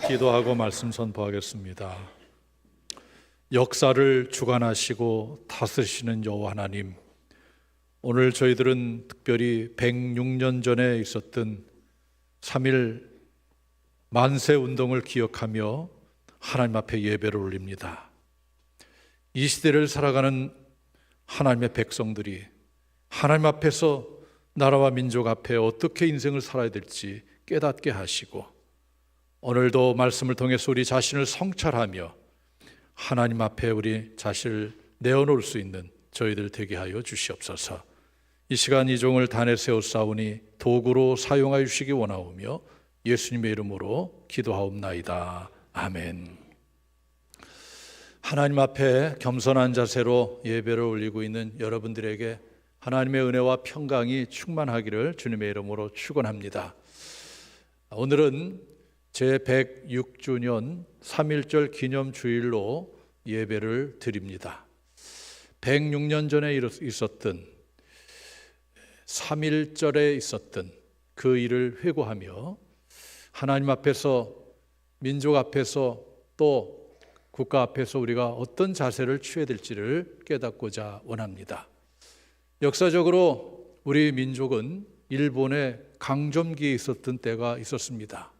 기도하고 말씀 선포하겠습니다. 역사를 주관하시고 다스리시는 여호와 하나님, 오늘 저희들은 특별히 106년 전에 있었던 3.1 만세운동을 기억하며 하나님 앞에 예배를 올립니다. 이 시대를 살아가는 하나님의 백성들이 하나님 앞에서 나라와 민족 앞에 어떻게 인생을 살아야 될지 깨닫게 하시고, 오늘도 말씀을 통해서 우리 자신을 성찰하며 하나님 앞에 우리 자신을 내어놓을 수 있는 저희들 되게 하여 주시옵소서. 이 시간 이 종을 단에 세우사오니 도구로 사용하여 주시기 원하오며 예수님의 이름으로 기도하옵나이다. 아멘. 하나님 앞에 겸손한 자세로 예배를 올리고 있는 여러분들에게 하나님의 은혜와 평강이 충만하기를 주님의 이름으로 축원합니다. 오늘은 제106주년 3.1절 기념주일로 예배를 드립니다. 106년 전에 있었던 3.1절에 있었던 그 일을 회고하며 하나님 앞에서, 민족 앞에서, 또 국가 앞에서 우리가 어떤 자세를 취해야 될지를 깨닫고자 원합니다. 역사적으로 우리 민족은 일본의 강점기에 있었던 때가 있었습니다.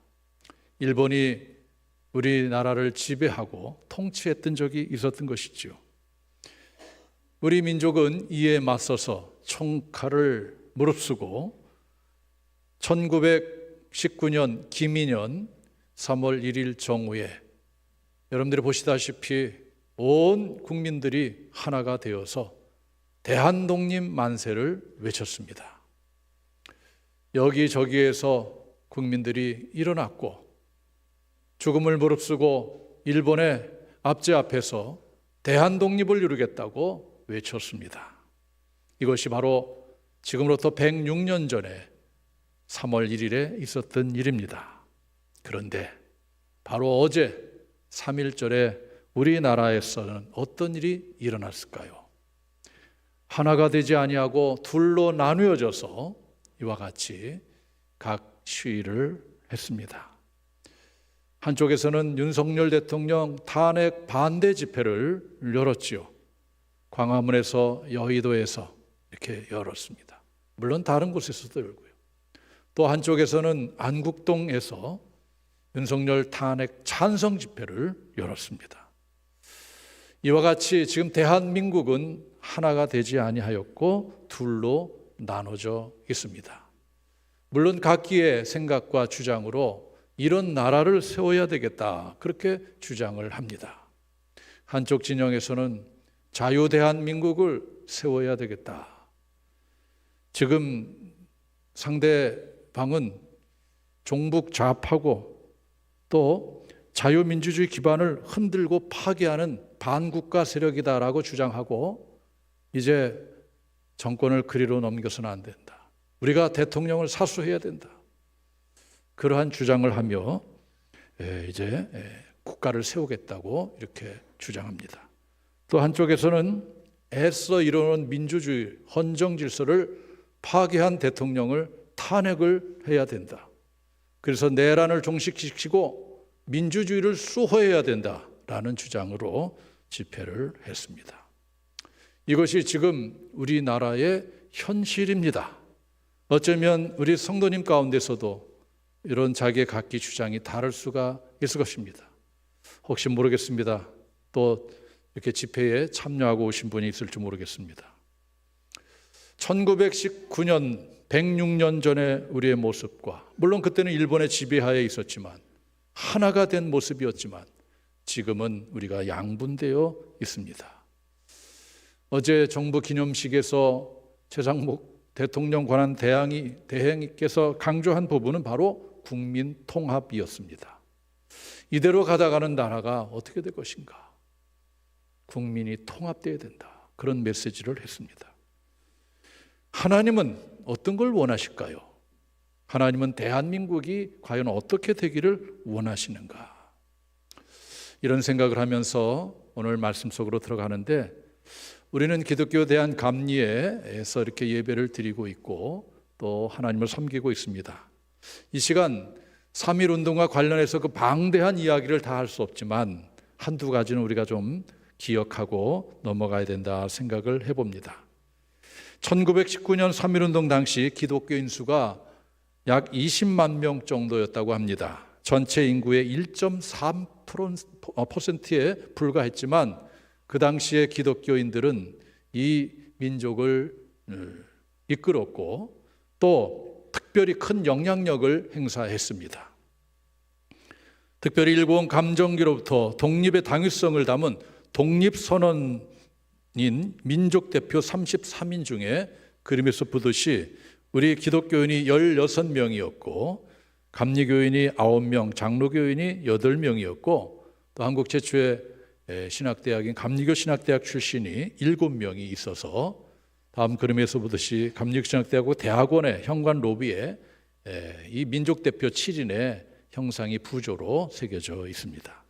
일본이 우리나라를 지배하고 통치했던 적이 있었던 것이죠. 우리 민족은 이에 맞서서 총칼을 무릅쓰고 1919년 기민년 3월 1일 정오에 여러분들이 보시다시피 온 국민들이 하나가 되어서 대한독립 만세를 외쳤습니다. 여기저기에서 국민들이 일어났고 죽음을 무릅쓰고 일본의 압제 앞에서 대한독립을 이루겠다고 외쳤습니다. 이것이 바로 지금으로부터 106년 전에 3월 1일에 있었던 일입니다. 그런데 바로 어제 3.1절에 우리나라에서는 어떤 일이 일어났을까요? 하나가 되지 아니하고 둘로 나누어져서 이와 같이 각 시위를 했습니다. 한쪽에서는 윤석열 대통령 탄핵 반대 집회를 열었지요. 광화문에서, 여의도에서 이렇게 열었습니다. 물론 다른 곳에서도 열고요. 또 한쪽에서는 안국동에서 윤석열 탄핵 찬성 집회를 열었습니다. 이와 같이 지금 대한민국은 하나가 되지 아니하였고 둘로 나눠져 있습니다. 물론 각기의 생각과 주장으로 이런 나라를 세워야 되겠다, 그렇게 주장을 합니다. 한쪽 진영에서는 자유대한민국을 세워야 되겠다. 지금 상대방은 종북 좌파고 또 자유민주주의 기반을 흔들고 파괴하는 반국가 세력이다라고 주장하고, 이제 정권을 그리로 넘겨서는 안 된다, 우리가 대통령을 사수해야 된다, 그러한 주장을 하며 이제 국가를 세우겠다고 이렇게 주장합니다. 또 한쪽에서는 애써 이루어온 민주주의, 헌정 질서를 파괴한 대통령을 탄핵을 해야 된다, 그래서 내란을 종식시키고 민주주의를 수호해야 된다라는 주장으로 집회를 했습니다. 이것이 지금 우리나라의 현실입니다. 어쩌면 우리 성도님 가운데서도 이런 자기의 각기 주장이 다를 수가 있을 것입니다. 혹시 모르겠습니다. 또 이렇게 집회에 참여하고 오신 분이 있을지 모르겠습니다. 1919년 106년 전에 우리의 모습과, 물론 그때는 일본의 지배하에 있었지만 하나가 된 모습이었지만 지금은 우리가 양분되어 있습니다. 어제 정부 기념식에서 최상목 대통령 관한 대행께서 강조한 부분은 바로 국민 통합이었습니다. 이대로 가다가는 나라가 어떻게 될 것인가? 국민이 통합되어야 된다, 그런 메시지를 했습니다. 하나님은 어떤 걸 원하실까요? 하나님은 대한민국이 과연 어떻게 되기를 원하시는가? 이런 생각을 하면서 오늘 말씀 속으로 들어가는데, 우리는 기독교 대한 감리회에서 이렇게 예배를 드리고 있고 또 하나님을 섬기고 있습니다. 이 시간 3.1운동과 관련해서 그 방대한 이야기를 다 할 수 없지만 한두 가지는 우리가 좀 기억하고 넘어가야 된다 생각을 해봅니다. 1919년 3.1운동 당시 기독교인 수가 약 20만 명 정도였다고 합니다. 전체 인구의 1.3%에 불과했지만 그 당시에 기독교인들은 이 민족을 이끌었고 또 특별히 큰 영향력을 행사했습니다. 특별히 일본 감정기로부터 독립의 당위성을 담은 독립선언인 민족대표 33인 중에 그림에서 보듯이 우리 기독교인이 16명이었고 감리교인이 9명, 장로교인이 8명이었고 또 한국 최초의 신학대학인 감리교 신학대학 출신이 7명이 있어서 다음 그림에서 보듯이 감리교 신학대학과 대학원의 현관 로비에 이 민족대표 7인의 형상이 부조로 새겨져 있습니다.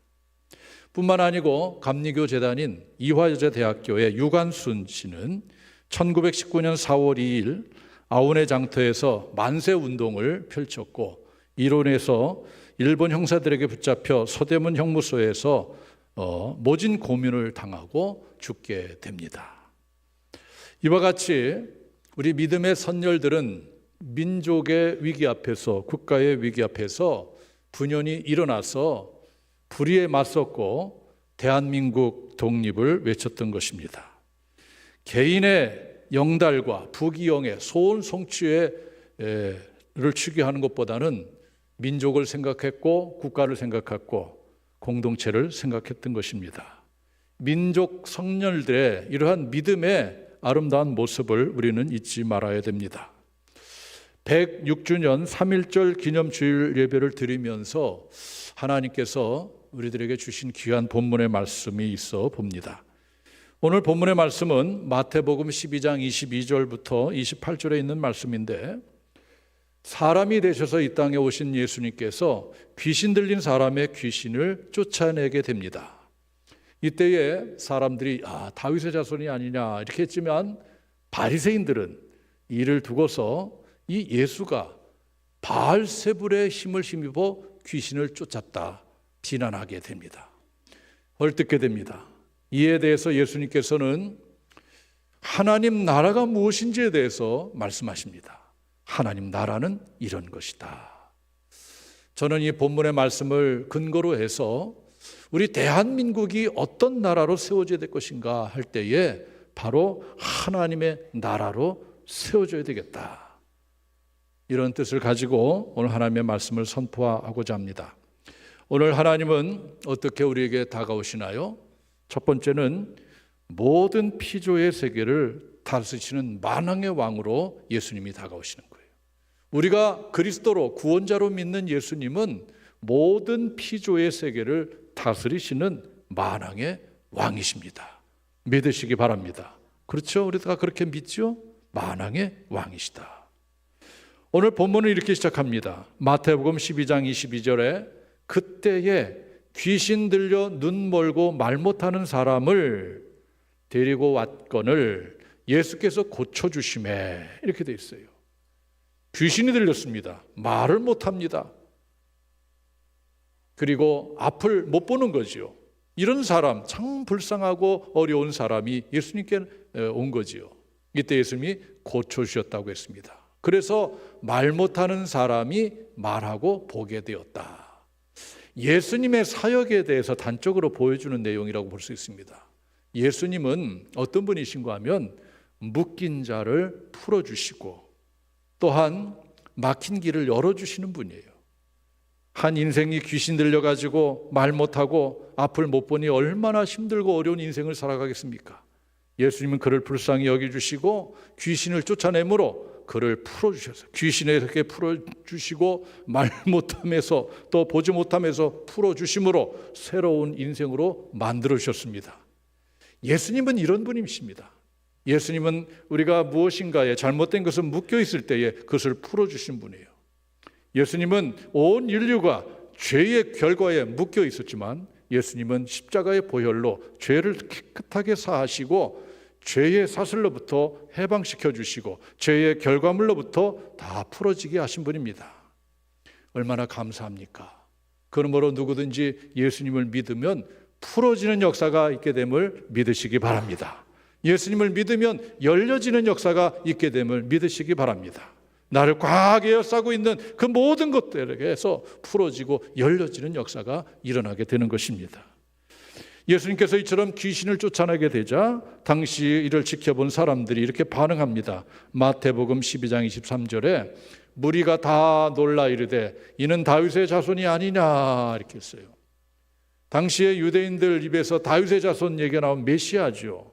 뿐만 아니고 감리교 재단인 이화여자대학교의 유관순 씨는 1919년 4월 2일 아오네 장터에서 만세운동을 펼쳤고 이론에서 일본 형사들에게 붙잡혀 서대문 형무소에서 모진 고문을 당하고 죽게 됩니다. 이와 같이 우리 믿음의 선열들은 민족의 위기 앞에서, 국가의 위기 앞에서 분연히 일어나서 불의에 맞섰고 대한민국 독립을 외쳤던 것입니다. 개인의 영달과 부귀영예, 소원 성취를 추구하는 것보다는 민족을 생각했고 국가를 생각했고 공동체를 생각했던 것입니다. 민족 성렬들의 이러한 믿음의 아름다운 모습을 우리는 잊지 말아야 됩니다. 106주년 3.1절 기념주일 예배를 드리면서 하나님께서 우리들에게 주신 귀한 본문의 말씀이 있어 봅니다. 오늘 본문의 말씀은 마태복음 12장 22절부터 28절에 있는 말씀인데 사람이 되셔서 이 땅에 오신 예수님께서 귀신 들린 사람의 귀신을 쫓아내게 됩니다. 이때에 사람들이 다윗의 자손이 아니냐 이렇게 했지만 바리새인들은 이를 두고서 이 예수가 바알세불의 힘을 힘입어 귀신을 쫓았다 비난하게 됩니다. 헐뜯게 됩니다. 이에 대해서 예수님께서는 하나님 나라가 무엇인지에 대해서 말씀하십니다. 하나님 나라는 이런 것이다. 저는 이 본문의 말씀을 근거로 해서 우리 대한민국이 어떤 나라로 세워져야 될 것인가 할 때에 바로 하나님의 나라로 세워져야 되겠다. 이런 뜻을 가지고 오늘 하나님의 말씀을 선포하고자 합니다. 오늘 하나님은 어떻게 우리에게 다가오시나요? 첫 번째는 모든 피조의 세계를 다스리시는 만왕의 왕으로 예수님이 다가오시는 거예요. 우리가 그리스도로 구원자로 믿는 예수님은 모든 피조의 세계를 다스리시는 만왕의 왕이십니다. 믿으시기 바랍니다. 그렇죠? 우리가 그렇게 믿죠? 만왕의 왕이시다. 오늘 본문은 이렇게 시작합니다. 마태복음 12장 22절에 그때에 귀신 들려 눈 멀고 말 못하는 사람을 데리고 왔거늘 예수께서 고쳐주심에 이렇게 돼 있어요. 귀신이 들렸습니다. 말을 못합니다. 그리고 앞을 못 보는 거지요. 이런 사람, 참 불쌍하고 어려운 사람이 예수님께 온 거지요. 이때 예수님이 고쳐주셨다고 했습니다. 그래서 말 못하는 사람이 말하고 보게 되었다. 예수님의 사역에 대해서 단적으로 보여주는 내용이라고 볼 수 있습니다. 예수님은 어떤 분이신가 하면 묶인 자를 풀어주시고 또한 막힌 길을 열어주시는 분이에요. 한 인생이 귀신 들려가지고 말 못하고 앞을 못 보니 얼마나 힘들고 어려운 인생을 살아가겠습니까? 예수님은 그를 불쌍히 여겨주시고 귀신을 쫓아내므로 그를 풀어주셔서 귀신에게 풀어주시고 말 못함에서 또 보지 못함에서 풀어주심으로 새로운 인생으로 만들어주셨습니다. 예수님은 이런 분이십니다. 예수님은 우리가 무엇인가에 잘못된 것을 묶여 있을 때에 그것을 풀어주신 분이에요. 예수님은 온 인류가 죄의 결과에 묶여 있었지만 예수님은 십자가의 보혈로 죄를 깨끗하게 사하시고 죄의 사슬로부터 해방시켜 주시고 죄의 결과물로부터 다 풀어지게 하신 분입니다. 얼마나 감사합니까? 그러므로 누구든지 예수님을 믿으면 풀어지는 역사가 있게 됨을 믿으시기 바랍니다. 예수님을 믿으면 열려지는 역사가 있게 됨을 믿으시기 바랍니다. 나를 꽉 에워싸고 있는 그 모든 것들에게서 풀어지고 열려지는 역사가 일어나게 되는 것입니다. 예수님께서 이처럼 귀신을 쫓아내게 되자 당시 이를 지켜본 사람들이 이렇게 반응합니다. 마태복음 12장 23절에 무리가 다 놀라 이르되 이는 다윗의 자손이 아니냐 이렇게 했어요. 당시에 유대인들 입에서 다윗의 자손 얘기가 나온 메시아죠.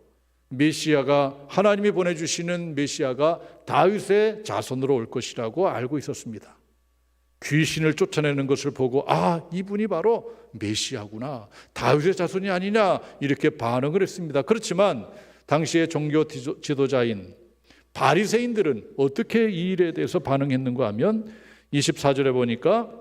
메시아가 하나님이 보내주시는 메시아가 다윗의 자손으로 올 것이라고 알고 있었습니다. 귀신을 쫓아내는 것을 보고 이분이 바로 메시아구나, 다윗의 자손이 아니냐 이렇게 반응을 했습니다. 그렇지만 당시의 종교 지도자인 바리새인들은 어떻게 이 일에 대해서 반응했는가 하면 24절에 보니까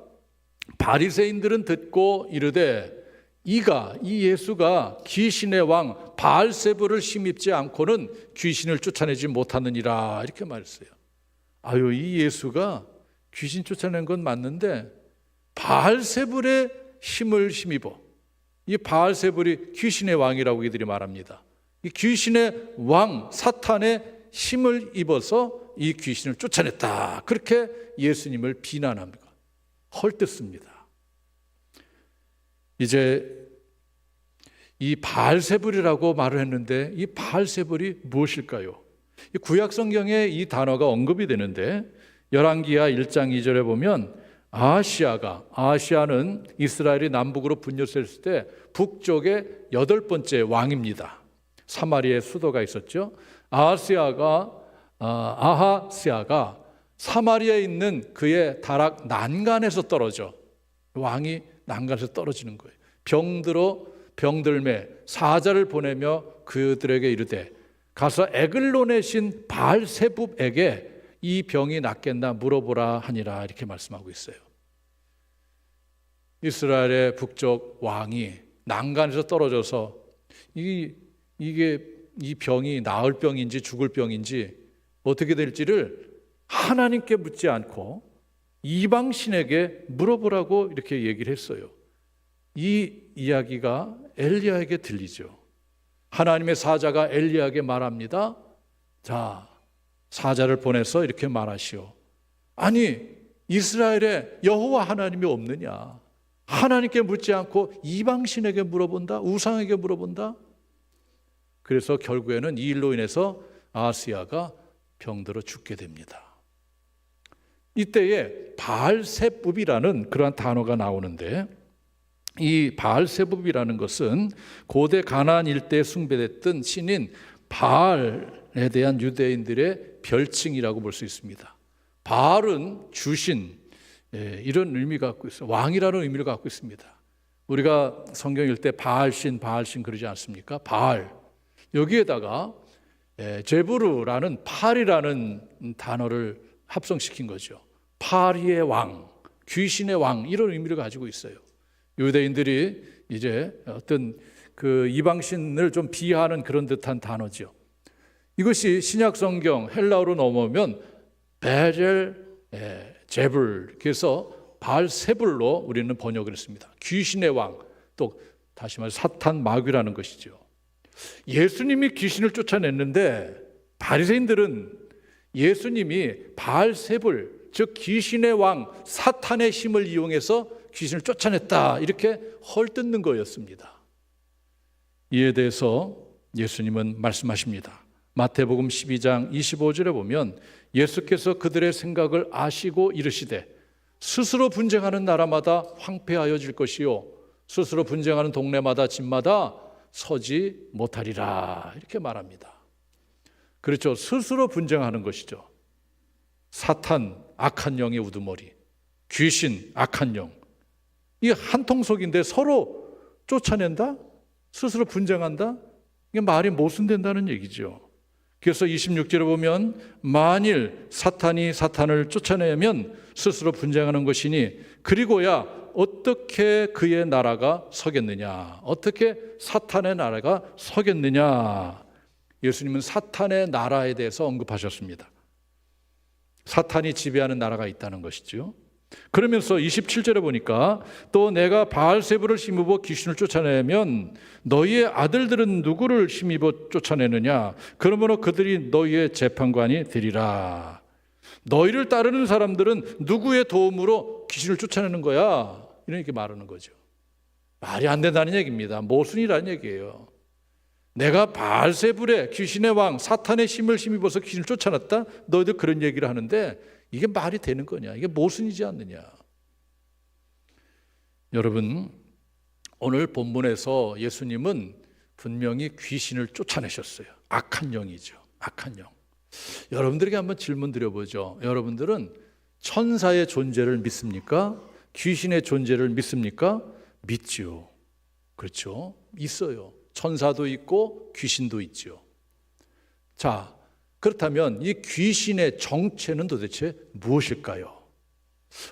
바리새인들은 듣고 이르되 이 예수가 귀신의 왕 바알세불을 힘입지 않고는 귀신을 쫓아내지 못하느니라 이렇게 말했어요. 이 예수가 귀신 쫓아낸 건 맞는데 바알세불의 힘을 힘입어. 이 바알세불이 귀신의 왕이라고 이들이 말합니다. 이 귀신의 왕 사탄의 힘을 입어서 이 귀신을 쫓아냈다. 그렇게 예수님을 비난합니다. 헐뜯습니다. 이제 이 바알세불이라고 말을 했는데 이 바알세불이 무엇일까요? 구약 성경에 이 단어가 언급이 되는데 열왕기하 1장 2절에 보면 아하시아는 이스라엘이 남북으로 분열했을 때 북쪽의 8번째 왕입니다. 사마리아의 수도가 있었죠. 아하시아가 사마리아에 있는 그의 다락 난간에서 떨어져, 왕이 난간에서 떨어지는 거예요. 병들매 사자를 보내며 그들에게 이르되 가서 에글론의 신 바알세붑에게 이 병이 낫겠나 물어보라 하니라 이렇게 말씀하고 있어요. 이스라엘의 북쪽 왕이 난간에서 떨어져서 이 병이 나을 병인지 죽을 병인지 어떻게 될지를 하나님께 묻지 않고 이방신에게 물어보라고 이렇게 얘기를 했어요. 이 이야기가 엘리야에게 들리죠. 하나님의 사자가 엘리야에게 말합니다. 자, 사자를 보내서 이렇게 말하시오. 아니, 이스라엘에 여호와 하나님이 없느냐? 하나님께 묻지 않고 이방신에게 물어본다? 우상에게 물어본다? 그래서 결국에는 이 일로 인해서 아하시아가 병들어 죽게 됩니다. 이때에 바알세붑이라는 그러한 단어가 나오는데 이 바알세붑이라는 것은 고대 가나안 일대에 숭배됐던 신인 바알에 대한 유대인들의 별칭이라고 볼 수 있습니다. 바알은 주신 이런 의미가 갖고 있어요. 왕이라는 의미를 갖고 있습니다. 우리가 성경 읽을 때 바알신 그러지 않습니까? 바알. 여기에다가 제부르라는 팔이라는 단어를 합성시킨 거죠. 파리의 왕, 귀신의 왕 이런 의미를 가지고 있어요. 유대인들이 이제 어떤 그 이방신을 좀 비하하는 그런 듯한 단어죠. 이것이 신약 성경 헬라어로 넘어오면 베젤 제불, 그래서 바알세불로 우리는 번역을 했습니다. 귀신의 왕, 또 다시 말해 사탄 마귀라는 것이죠. 예수님이 귀신을 쫓아냈는데 바리새인들은 예수님이 바알세불, 즉 귀신의 왕 사탄의 힘을 이용해서 귀신을 쫓아냈다 이렇게 헐뜯는 거였습니다. 이에 대해서 예수님은 말씀하십니다. 마태복음 12장 25절에 보면 예수께서 그들의 생각을 아시고 이르시되 스스로 분쟁하는 나라마다 황폐하여질 것이요 스스로 분쟁하는 동네마다 집마다 서지 못하리라 이렇게 말합니다. 그렇죠. 스스로 분쟁하는 것이죠. 사탄, 악한 영의 우두머리, 귀신, 악한 영, 이 한통속인데 서로 쫓아낸다? 스스로 분쟁한다? 이게 말이 모순된다는 얘기죠. 그래서 26절에 보면 만일 사탄이 사탄을 쫓아내면 스스로 분쟁하는 것이니 그리고야 어떻게 그의 나라가 서겠느냐? 어떻게 사탄의 나라가 서겠느냐? 예수님은 사탄의 나라에 대해서 언급하셨습니다. 사탄이 지배하는 나라가 있다는 것이죠. 그러면서 27절에 보니까 또 내가 바알세불을 힘입어 귀신을 쫓아내면 너희의 아들들은 누구를 힘입어 쫓아내느냐? 그러므로 그들이 너희의 재판관이 되리라. 너희를 따르는 사람들은 누구의 도움으로 귀신을 쫓아내는 거야? 이렇게 말하는 거죠. 말이 안 된다는 얘기입니다. 모순이라는 얘기예요. 내가 바알세불의 귀신의 왕 사탄의 힘을 힘입어서 귀신을 쫓아냈다? 너희들 그런 얘기를 하는데 이게 말이 되는 거냐? 이게 모순이지 않느냐? 여러분, 오늘 본문에서 예수님은 분명히 귀신을 쫓아내셨어요. 악한 영이죠. 악한 영. 여러분들에게 한번 질문 드려보죠. 여러분들은 천사의 존재를 믿습니까? 귀신의 존재를 믿습니까? 믿죠. 그렇죠? 있어요. 천사도 있고 귀신도 있죠. 자, 그렇다면 이 귀신의 정체는 도대체 무엇일까요?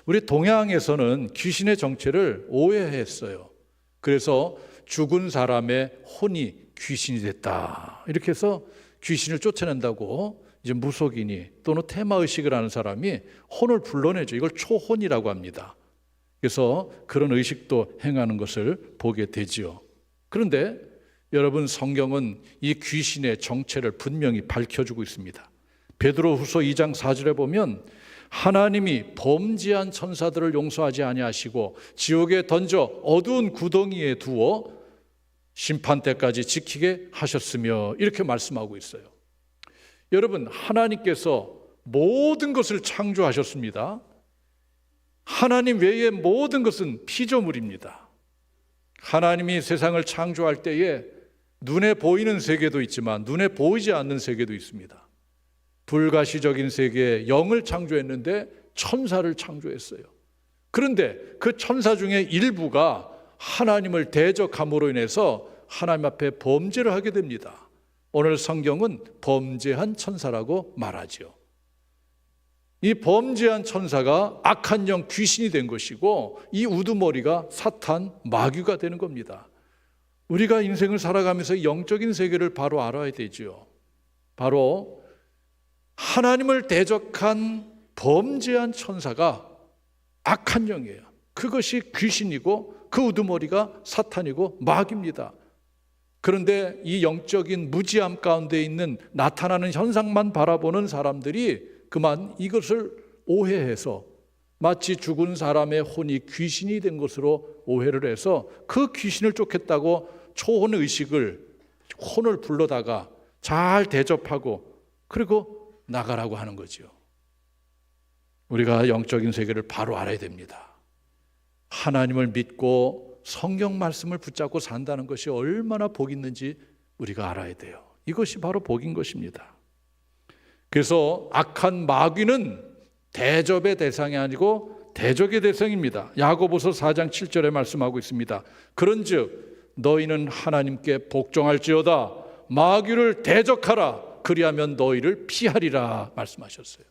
우리 동양에서는 귀신의 정체를 오해했어요. 그래서 죽은 사람의 혼이 귀신이 됐다. 이렇게 해서 귀신을 쫓아낸다고 이제 무속인이 또는 테마의식을 하는 사람이 혼을 불러내죠. 이걸 초혼이라고 합니다. 그래서 그런 의식도 행하는 것을 보게 되지요. 그런데 여러분, 성경은 이 귀신의 정체를 분명히 밝혀주고 있습니다. 베드로후서 2장 4절에 보면 하나님이 범죄한 천사들을 용서하지 아니하시고 지옥에 던져 어두운 구덩이에 두어 심판 때까지 지키게 하셨으며 이렇게 말씀하고 있어요. 여러분, 하나님께서 모든 것을 창조하셨습니다. 하나님 외의 모든 것은 피조물입니다. 하나님이 세상을 창조할 때에 눈에 보이는 세계도 있지만 눈에 보이지 않는 세계도 있습니다. 불가시적인 세계에 영을 창조했는데 천사를 창조했어요. 그런데 그 천사 중에 일부가 하나님을 대적함으로 인해서 하나님 앞에 범죄를 하게 됩니다. 오늘 성경은 범죄한 천사라고 말하죠. 이 범죄한 천사가 악한 영 귀신이 된 것이고 이 우두머리가 사탄 마귀가 되는 겁니다. 우리가 인생을 살아가면서 영적인 세계를 바로 알아야 되죠. 바로 하나님을 대적한 범죄한 천사가 악한 영이에요. 그것이 귀신이고 그 우두머리가 사탄이고 마귀입니다. 그런데 이 영적인 무지함 가운데 있는 나타나는 현상만 바라보는 사람들이 그만 이것을 오해해서 마치 죽은 사람의 혼이 귀신이 된 것으로 오해를 해서 그 귀신을 쫓겠다고 초혼의식을 혼을 불러다가 잘 대접하고 그리고 나가라고 하는 거죠. 우리가 영적인 세계를 바로 알아야 됩니다. 하나님을 믿고 성경 말씀을 붙잡고 산다는 것이 얼마나 복 있는지 우리가 알아야 돼요. 이것이 바로 복인 것입니다. 그래서 악한 마귀는 대접의 대상이 아니고 대적의 대상입니다. 야고보서 4장 7절에 말씀하고 있습니다. 그런즉 너희는 하나님께 복종할지어다 마귀를 대적하라 그리하면 너희를 피하리라 말씀하셨어요.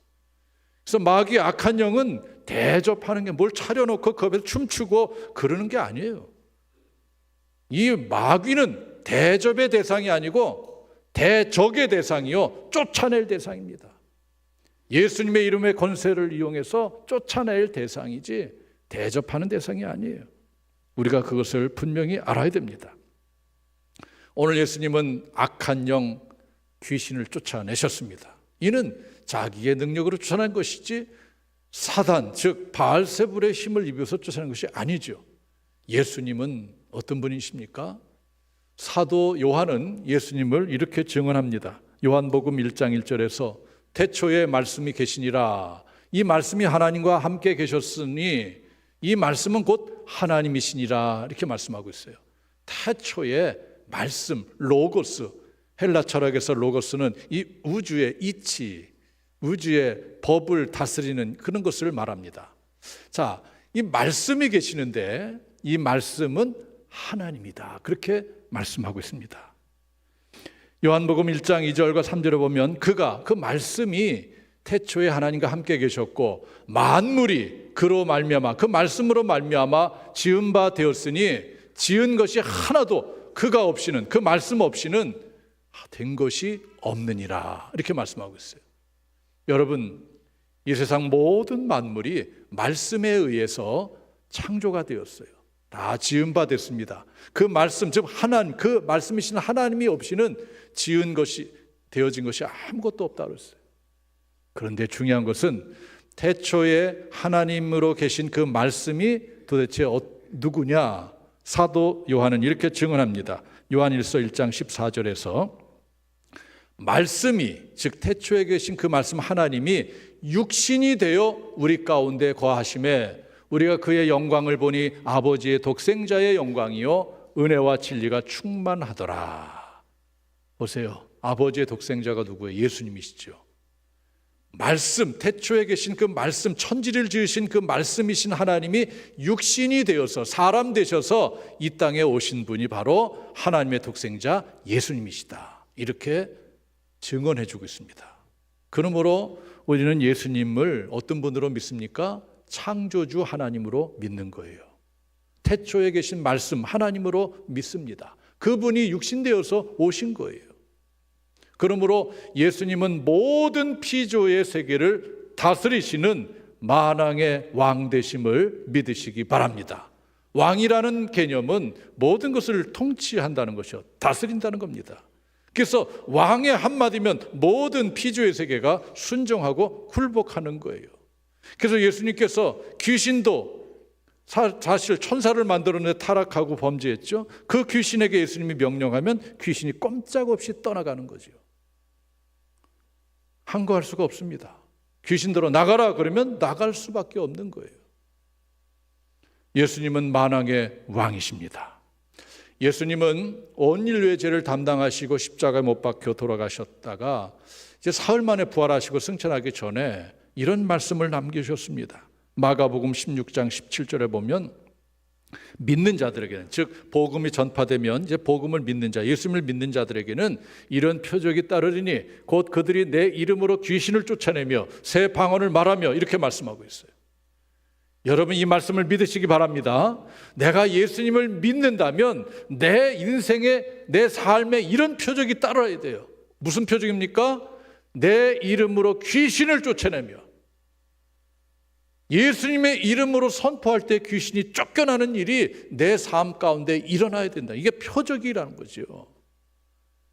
그래서 마귀 악한 영은 대접하는 게 뭘 차려놓고 그 앞에서 춤추고 그러는 게 아니에요. 이 마귀는 대접의 대상이 아니고 대적의 대상이요 쫓아낼 대상입니다. 예수님의 이름의 권세를 이용해서 쫓아낼 대상이지 대접하는 대상이 아니에요. 우리가 그것을 분명히 알아야 됩니다. 오늘 예수님은 악한 영 귀신을 쫓아내셨습니다. 이는 자기의 능력으로 쫓아낸 것이지 사단 즉 바알세불의 힘을 입어서 쫓아낸 것이 아니죠. 예수님은 어떤 분이십니까? 사도 요한은 예수님을 이렇게 증언합니다. 요한복음 1장 1절에서 태초에 말씀이 계시니라 이 말씀이 하나님과 함께 계셨으니 이 말씀은 곧 하나님이시니라 이렇게 말씀하고 있어요. 태초에 말씀, 로고스, 헬라 철학에서 로고스는 이 우주의 이치, 우주의 법을 다스리는 그런 것을 말합니다. 자, 이 말씀이 계시는데 이 말씀은 하나님이다 그렇게 말씀하고 있습니다. 요한복음 1장 2절과 3절에 보면 그가 그 말씀이 태초에 하나님과 함께 계셨고 만물이 그로 말미암아 그 말씀으로 말미암아 지은 바 되었으니 지은 것이 하나도 그가 없이는 그 말씀 없이는 된 것이 없느니라 이렇게 말씀하고 있어요. 여러분 이 세상 모든 만물이 말씀에 의해서 창조가 되었어요. 다 지은 바 됐습니다. 그 말씀, 즉 하나님, 그 말씀이신 하나님이 없이는 지은 것이, 되어진 것이 아무것도 없다 그랬어요. 그런데 중요한 것은 태초에 하나님으로 계신 그 말씀이 도대체 누구냐? 사도 요한은 이렇게 증언합니다. 요한일서 1장 14절에서 말씀이, 즉 태초에 계신 그 말씀 하나님이 육신이 되어 우리 가운데 거하심에 우리가 그의 영광을 보니 아버지의 독생자의 영광이요 은혜와 진리가 충만하더라. 보세요. 아버지의 독생자가 누구예요? 예수님이시죠. 말씀, 태초에 계신 그 말씀, 천지를 지으신 그 말씀이신 하나님이 육신이 되어서 사람 되셔서 이 땅에 오신 분이 바로 하나님의 독생자 예수님이시다. 이렇게 증언해 주고 있습니다. 그러므로 우리는 예수님을 어떤 분으로 믿습니까? 창조주 하나님으로 믿는 거예요. 태초에 계신 말씀 하나님으로 믿습니다. 그분이 육신되어서 오신 거예요. 그러므로 예수님은 모든 피조의 세계를 다스리시는 만왕의 왕 되심을 믿으시기 바랍니다. 왕이라는 개념은 모든 것을 통치한다는 것이요, 다스린다는 겁니다. 그래서 왕의 한마디면 모든 피조의 세계가 순종하고 굴복하는 거예요. 그래서 예수님께서 귀신도 사실 천사를 만들어내 타락하고 범죄했죠. 그 귀신에게 예수님이 명령하면 귀신이 꼼짝없이 떠나가는 거죠. 항거할 수가 없습니다. 귀신들어 나가라 그러면 나갈 수밖에 없는 거예요. 예수님은 만왕의 왕이십니다. 예수님은 온 인류의 죄를 담당하시고 십자가에 못 박혀 돌아가셨다가 이제 사흘 만에 부활하시고 승천하기 전에 이런 말씀을 남기셨습니다. 마가복음 16장 17절에 보면 믿는 자들에게는, 즉 복음이 전파되면 이제 복음을 믿는 자, 예수님을 믿는 자들에게는 이런 표적이 따르리니 곧 그들이 내 이름으로 귀신을 쫓아내며 새 방언을 말하며, 이렇게 말씀하고 있어요. 여러분 이 말씀을 믿으시기 바랍니다. 내가 예수님을 믿는다면 내 인생에, 내 삶에 이런 표적이 따라야 돼요. 무슨 표적입니까? 내 이름으로 귀신을 쫓아내며, 예수님의 이름으로 선포할 때 귀신이 쫓겨나는 일이 내 삶 가운데 일어나야 된다. 이게 표적이라는 거죠.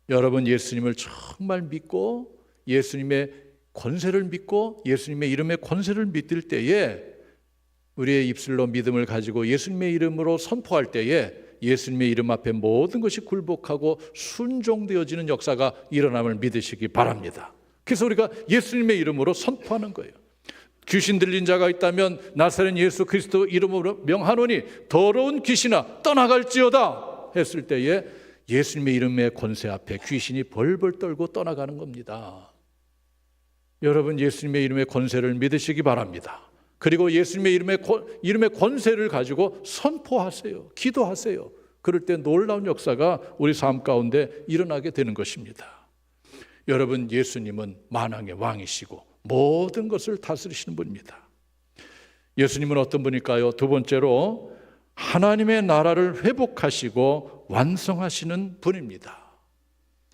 여러분 예수님을 정말 믿고 예수님의 권세를 믿고 예수님의 이름의 권세를 믿을 때에 우리의 입술로 믿음을 가지고 예수님의 이름으로 선포할 때에 예수님의 이름 앞에 모든 것이 굴복하고 순종되어지는 역사가 일어남을 믿으시기 바랍니다. 그래서 우리가 예수님의 이름으로 선포하는 거예요. 귀신 들린 자가 있다면 나사렛 예수 그리스도 이름으로 명하노니 더러운 귀신아 떠나갈지어다 했을 때에 예수님의 이름의 권세 앞에 귀신이 벌벌 떨고 떠나가는 겁니다. 여러분 예수님의 이름의 권세를 믿으시기 바랍니다. 그리고 예수님의 이름의 권세를 가지고 선포하세요. 기도하세요. 그럴 때 놀라운 역사가 우리 삶 가운데 일어나게 되는 것입니다. 여러분 예수님은 만왕의 왕이시고 모든 것을 다스리시는 분입니다. 예수님은 어떤 분일까요? 두 번째로 하나님의 나라를 회복하시고 완성하시는 분입니다.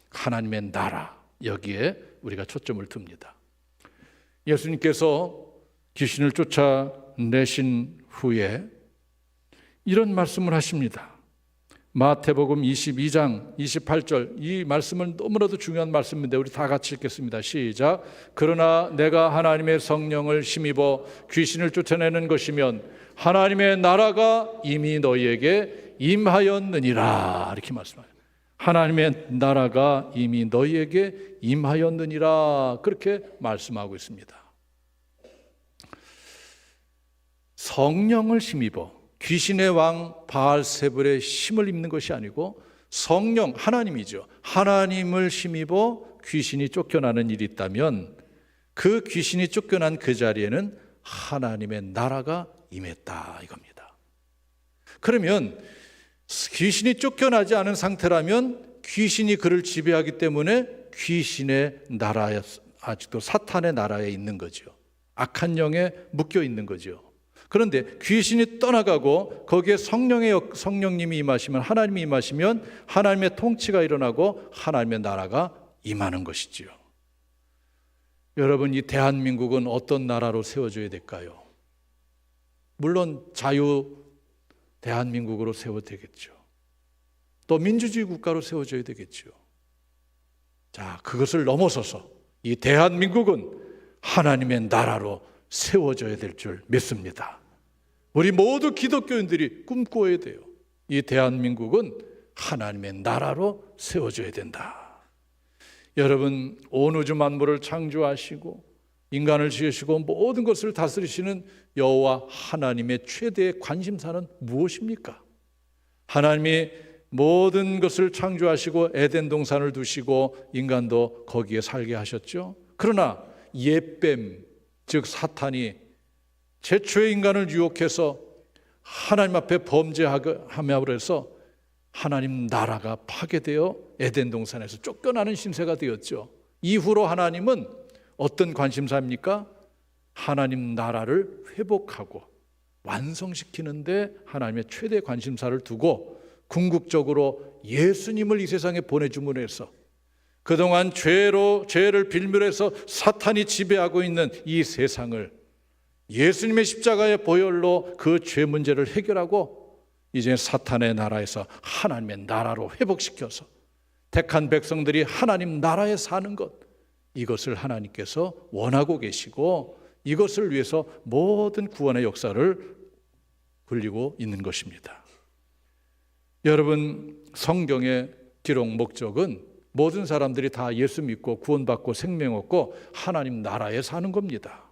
하나님의 나라, 여기에 우리가 초점을 둡니다. 예수님께서 귀신을 쫓아내신 후에 이런 말씀을 하십니다. 마태복음 22장 28절, 이 말씀은 너무나도 중요한 말씀인데 우리 다 같이 읽겠습니다. 시작. 그러나 내가 하나님의 성령을 힘입어 귀신을 쫓아내는 것이면 하나님의 나라가 이미 너희에게 임하였느니라. 이렇게 말씀해요. 하나님의 나라가 이미 너희에게 임하였느니라. 그렇게 말씀하고 있습니다. 성령을 힘입어, 귀신의 왕 바알세불의 힘을 입는 것이 아니고 성령, 하나님이죠. 하나님을 힘입어 귀신이 쫓겨나는 일이 있다면 그 귀신이 쫓겨난 그 자리에는 하나님의 나라가 임했다 이겁니다. 그러면 귀신이 쫓겨나지 않은 상태라면 귀신이 그를 지배하기 때문에 귀신의 나라에, 아직도 사탄의 나라에 있는 거죠. 악한 영에 묶여 있는 거죠. 그런데 귀신이 떠나가고 거기에 성령님이 임하시면, 하나님이 임하시면 하나님의 통치가 일어나고 하나님의 나라가 임하는 것이지요. 여러분, 이 대한민국은 어떤 나라로 세워져야 될까요? 물론 자유 대한민국으로 세워야 되겠죠. 또 민주주의 국가로 세워져야 되겠죠. 자, 그것을 넘어서서 이 대한민국은 하나님의 나라로 세워져야 될 줄 믿습니다. 우리 모두 기독교인들이 꿈꿔야 돼요. 이 대한민국은 하나님의 나라로 세워져야 된다. 여러분, 온 우주 만물을 창조하시고 인간을 지으시고 모든 것을 다스리시는 여호와 하나님의 최대의 관심사는 무엇입니까? 하나님이 모든 것을 창조하시고 에덴 동산을 두시고 인간도 거기에 살게 하셨죠. 그러나 옛뱀, 즉 사탄이 최초의 인간을 유혹해서 하나님 앞에 범죄함으로 해서 하나님 나라가 파괴되어 에덴 동산에서 쫓겨나는 신세가 되었죠. 이후로 하나님은 어떤 관심사입니까? 하나님 나라를 회복하고 완성시키는데 하나님의 최대 관심사를 두고 궁극적으로 예수님을 이 세상에 보내줌으로 해서 그동안 죄를 빌미로 해서 사탄이 지배하고 있는 이 세상을 예수님의 십자가의 보혈로 그 죄 문제를 해결하고 이제 사탄의 나라에서 하나님의 나라로 회복시켜서 택한 백성들이 하나님 나라에 사는 것, 이것을 하나님께서 원하고 계시고 이것을 위해서 모든 구원의 역사를 굴리고 있는 것입니다. 여러분, 성경의 기록 목적은 모든 사람들이 다 예수 믿고 구원받고 생명 얻고 하나님 나라에 사는 겁니다.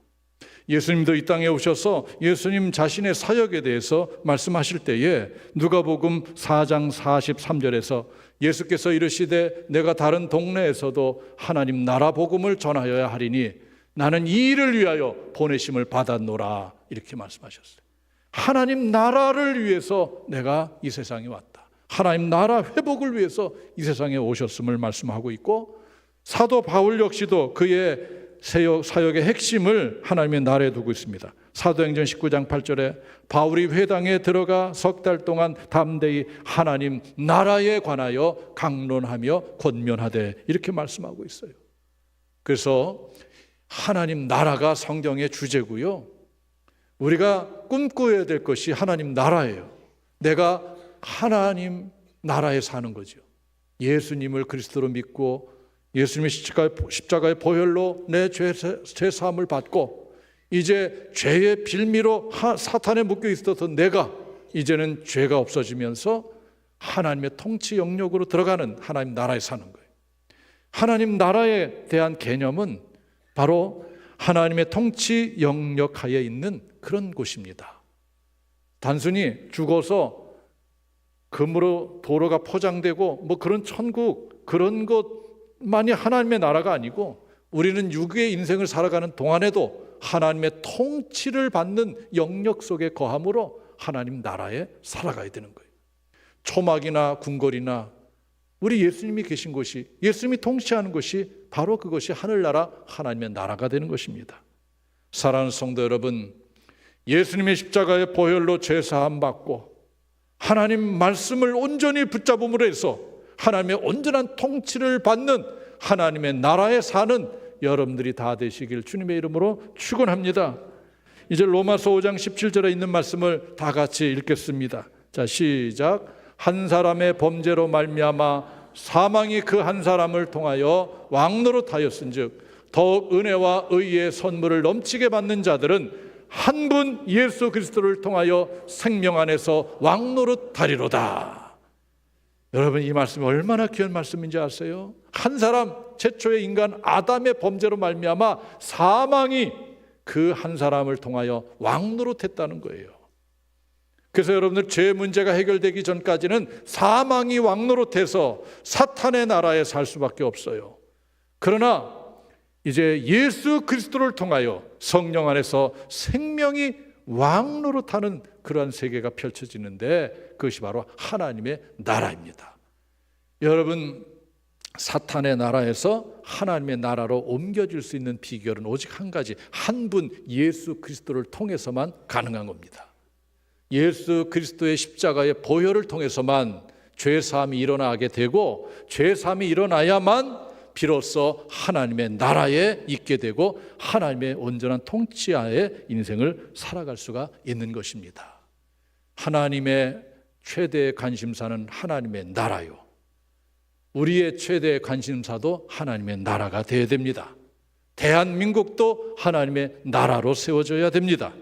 예수님도 이 땅에 오셔서 예수님 자신의 사역에 대해서 말씀하실 때에 누가복음 4장 43절에서 예수께서 이르시되 내가 다른 동네에서도 하나님 나라 복음을 전하여야 하리니 나는 이 일을 위하여 보내심을 받았노라, 이렇게 말씀하셨어요. 하나님 나라를 위해서 내가 이 세상에 왔다. 하나님 나라 회복을 위해서 이 세상에 오셨음을 말씀하고 있고, 사도 바울 역시도 그의 사역의 핵심을 하나님의 나라에 두고 있습니다. 사도행전 19장 8절에 바울이 회당에 들어가 석 달 동안 담대히 하나님 나라에 관하여 강론하며 권면하되, 이렇게 말씀하고 있어요. 그래서 하나님 나라가 성경의 주제고요, 우리가 꿈꿔야 될 것이 하나님 나라예요. 내가 하나님 나라에 사는 거죠. 예수님을 그리스도로 믿고 예수님의 십자가의 보혈로 내 죄 사함을 받고 이제 죄의 빌미로 사탄에 묶여 있었던 내가 이제는 죄가 없어지면서 하나님의 통치 영역으로 들어가는 하나님 나라에 사는 거예요. 하나님 나라에 대한 개념은 바로 하나님의 통치 영역 하에 있는 그런 곳입니다. 단순히 죽어서 금으로 도로가 포장되고 뭐 그런 천국, 그런 것만이 하나님의 나라가 아니고 우리는 육의 인생을 살아가는 동안에도 하나님의 통치를 받는 영역 속에 거함으로 하나님 나라에 살아가야 되는 거예요. 초막이나 궁궐이나 우리 예수님이 계신 곳이, 예수님이 통치하는 것이 바로 그것이 하늘나라 하나님의 나라가 되는 것입니다. 사랑하는 성도 여러분, 예수님의 십자가의 보혈로 죄사함 받고 하나님 말씀을 온전히 붙잡음으로 해서 하나님의 온전한 통치를 받는 하나님의 나라에 사는 여러분들이 다 되시길 주님의 이름으로 축원합니다. 이제 로마서 5장 17절에 있는 말씀을 다 같이 읽겠습니다. 자, 시작. 한 사람의 범죄로 말미암아 사망이 그 한 사람을 통하여 왕노릇하였은즉 더욱 은혜와 의의 선물을 넘치게 받는 자들은 한 분 예수 그리스도를 통하여 생명 안에서 왕노릇하리로다. 여러분, 이 말씀이 얼마나 귀한 말씀인지 아세요? 한 사람, 최초의 인간 아담의 범죄로 말미암아 사망이 그 한 사람을 통하여 왕노릇했다는 거예요. 그래서 여러분들 죄 문제가 해결되기 전까지는 사망이 왕노릇해서 사탄의 나라에 살 수밖에 없어요. 그러나 이제 예수 그리스도를 통하여 성령 안에서 생명이 왕노릇하는 그러한 세계가 펼쳐지는데 그것이 바로 하나님의 나라입니다. 여러분, 사탄의 나라에서 하나님의 나라로 옮겨질 수 있는 비결은 오직 한 가지, 한 분 예수 그리스도를 통해서만 가능한 겁니다. 예수 그리스도의 십자가의 보혈을 통해서만 죄사함이 일어나게 되고 죄사함이 일어나야만 비로소 하나님의 나라에 있게 되고 하나님의 온전한 통치하에 인생을 살아갈 수가 있는 것입니다. 하나님의 최대의 관심사는 하나님의 나라요. 우리의 최대의 관심사도 하나님의 나라가 되어야 됩니다. 대한민국도 하나님의 나라로 세워져야 됩니다.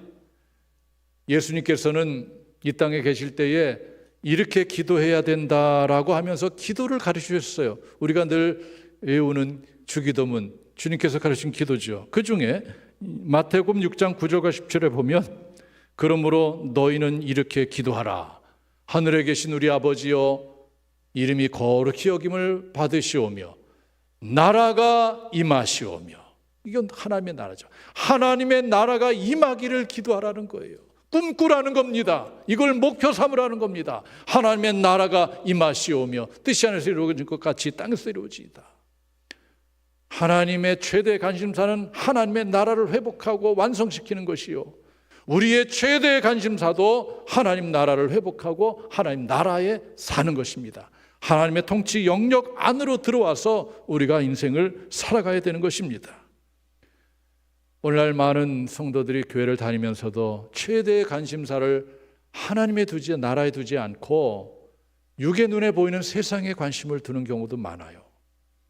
예수님께서는 이 땅에 계실 때에 이렇게 기도해야 된다라고 하면서 기도를 가르쳐 주셨어요. 우리가 늘 외우는 주기도문, 주님께서 가르친 기도죠. 그 중에 마태복음 6장 9절과 10절에 보면 그러므로 너희는 이렇게 기도하라. 하늘에 계신 우리 아버지여, 이름이 거룩히 여김을 받으시오며 나라가 임하시오며. 이건 하나님의 나라죠. 하나님의 나라가 임하기를 기도하라는 거예요. 꿈꾸라는 겁니다. 이걸 목표 삼으라는 겁니다. 하나님의 나라가 임하시오며 뜻이 하늘에서 이루어진 것 같이 땅에서 이루어지이다. 하나님의 최대 관심사는 하나님의 나라를 회복하고 완성시키는 것이요, 우리의 최대의 관심사도 하나님 나라를 회복하고 하나님 나라에 사는 것입니다. 하나님의 통치 영역 안으로 들어와서 우리가 인생을 살아가야 되는 것입니다. 오늘날 많은 성도들이 교회를 다니면서도 최대의 관심사를 하나님에 두지, 나라에 두지 않고 육의 눈에 보이는 세상에 관심을 두는 경우도 많아요.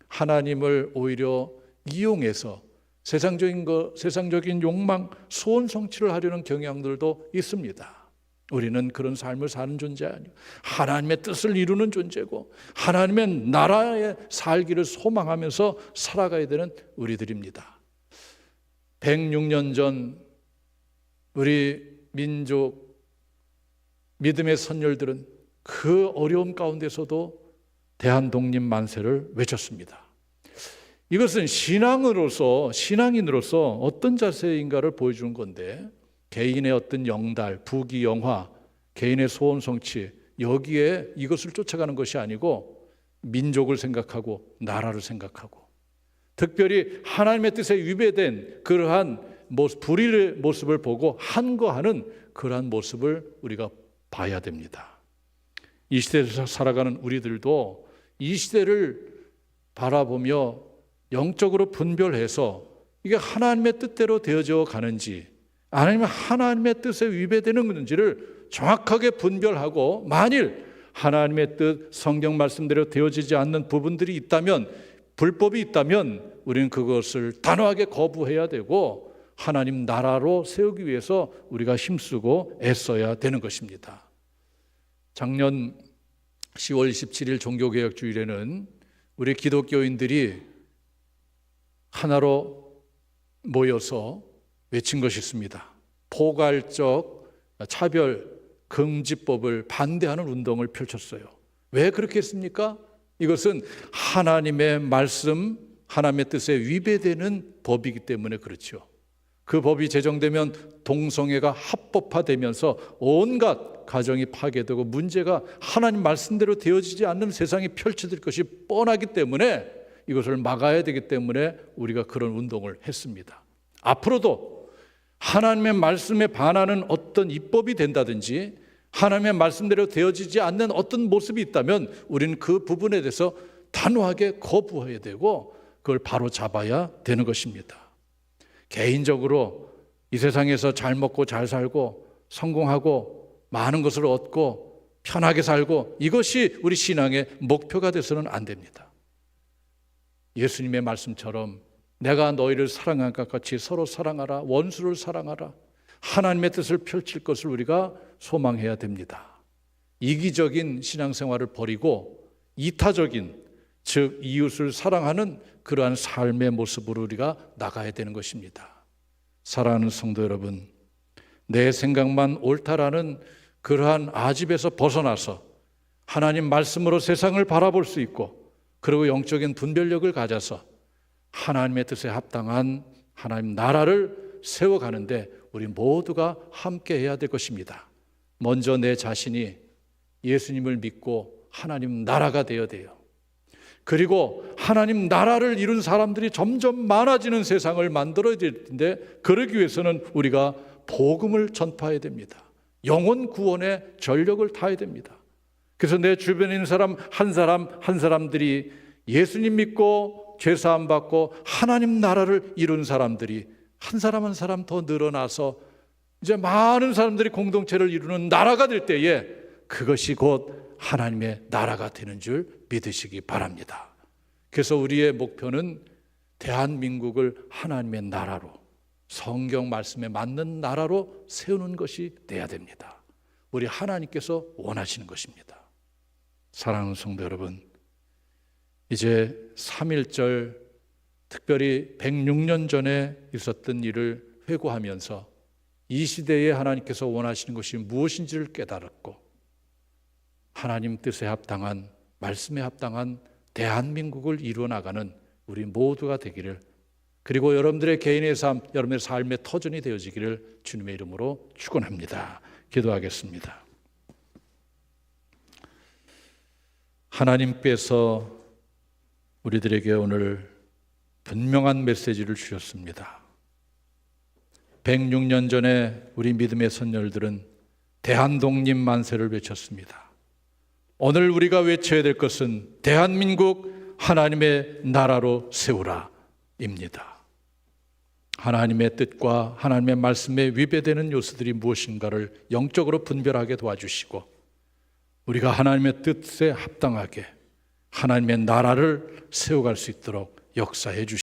하나님을 오히려 이용해서 세상적인 욕망, 소원 성취를 하려는 경향들도 있습니다. 우리는 그런 삶을 사는 존재 아니고 하나님의 뜻을 이루는 존재고 하나님의 나라에 살기를 소망하면서 살아가야 되는 우리들입니다. 106년 전 우리 민족 믿음의 선열들은 그 어려움 가운데서도 대한독립 만세를 외쳤습니다. 이것은 신앙인으로서 어떤 자세인가를 보여주는 건데, 개인의 어떤 영달, 부귀, 영화, 개인의 소원 성취, 여기에 이것을 쫓아가는 것이 아니고 민족을 생각하고 나라를 생각하고 특별히 하나님의 뜻에 위배된 그러한 불의의 모습을 보고 한거하는 그러한 모습을 우리가 봐야 됩니다. 이 시대에서 살아가는 우리들도 이 시대를 바라보며 영적으로 분별해서 이게 하나님의 뜻대로 되어져 가는지 아니면 하나님의 뜻에 위배되는 건지를 정확하게 분별하고, 만일 하나님의 뜻, 성경 말씀대로 되어지지 않는 부분들이 있다면, 불법이 있다면 우리는 그것을 단호하게 거부해야 되고 하나님 나라로 세우기 위해서 우리가 힘쓰고 애써야 되는 것입니다. 작년 10월 27일 종교개혁주일에는 우리 기독교인들이 하나로 모여서 외친 것이 있습니다. 포괄적 차별 금지법을 반대하는 운동을 펼쳤어요. 왜 그렇게 했습니까? 이것은 하나님의 말씀, 하나님의 뜻에 위배되는 법이기 때문에 그렇죠. 그 법이 제정되면 동성애가 합법화되면서 온갖 가정이 파괴되고 문제가 하나님 말씀대로 되어지지 않는 세상이 펼쳐질 것이 뻔하기 때문에 이것을 막아야 되기 때문에 우리가 그런 운동을 했습니다. 앞으로도 하나님의 말씀에 반하는 어떤 입법이 된다든지 하나님의 말씀대로 되어지지 않는 어떤 모습이 있다면 우리는 그 부분에 대해서 단호하게 거부해야 되고 그걸 바로 잡아야 되는 것입니다. 개인적으로 이 세상에서 잘 먹고 잘 살고 성공하고 많은 것을 얻고 편하게 살고, 이것이 우리 신앙의 목표가 돼서는 안 됩니다. 예수님의 말씀처럼 내가 너희를 사랑한 것 같이 서로 사랑하라, 원수를 사랑하라, 하나님의 뜻을 펼칠 것을 우리가 소망해야 됩니다. 이기적인 신앙생활을 버리고 이타적인, 즉 이웃을 사랑하는 그러한 삶의 모습으로 우리가 나가야 되는 것입니다. 사랑하는 성도 여러분, 내 생각만 옳다라는 그러한 아집에서 벗어나서 하나님 말씀으로 세상을 바라볼 수 있고, 그리고 영적인 분별력을 가져서 하나님의 뜻에 합당한 하나님 나라를 세워가는데 우리 모두가 함께 해야 될 것입니다. 먼저 내 자신이 예수님을 믿고 하나님 나라가 되어야 돼요. 그리고 하나님 나라를 이룬 사람들이 점점 많아지는 세상을 만들어야 될 텐데, 그러기 위해서는 우리가 복음을 전파해야 됩니다. 영혼 구원에 전력을 다해야 됩니다. 그래서 내 주변에 있는 사람 한 사람들이 예수님 믿고 죄사함 받고 하나님 나라를 이룬 사람들이 한 사람 한 사람 더 늘어나서 이제 많은 사람들이 공동체를 이루는 나라가 될 때에 그것이 곧 하나님의 나라가 되는 줄 믿으시기 바랍니다. 그래서 우리의 목표는 대한민국을 하나님의 나라로, 성경 말씀에 맞는 나라로 세우는 것이 돼야 됩니다. 우리 하나님께서 원하시는 것입니다. 사랑하는 성도 여러분, 이제 3.1절 특별히 106년 전에 있었던 일을 회고하면서 이 시대에 하나님께서 원하시는 것이 무엇인지를 깨달았고 하나님 뜻에 합당한, 말씀에 합당한 대한민국을 이루어 나가는 우리 모두가 되기를, 그리고 여러분들의 개인의 삶, 여러분의 삶의 터전이 되어지기를 주님의 이름으로 축원합니다. 기도하겠습니다. 하나님께서 우리들에게 오늘 분명한 메시지를 주셨습니다. 106년 전에 우리 믿음의 선열들은 대한독립 만세를 외쳤습니다. 오늘 우리가 외쳐야 될 것은 대한민국 하나님의 나라로 세우라 입니다. 하나님의 뜻과 하나님의 말씀에 위배되는 요소들이 무엇인가를 영적으로 분별하게 도와주시고 우리가 하나님의 뜻에 합당하게 하나님의 나라를 세워갈 수 있도록 역사해 주시옵소서.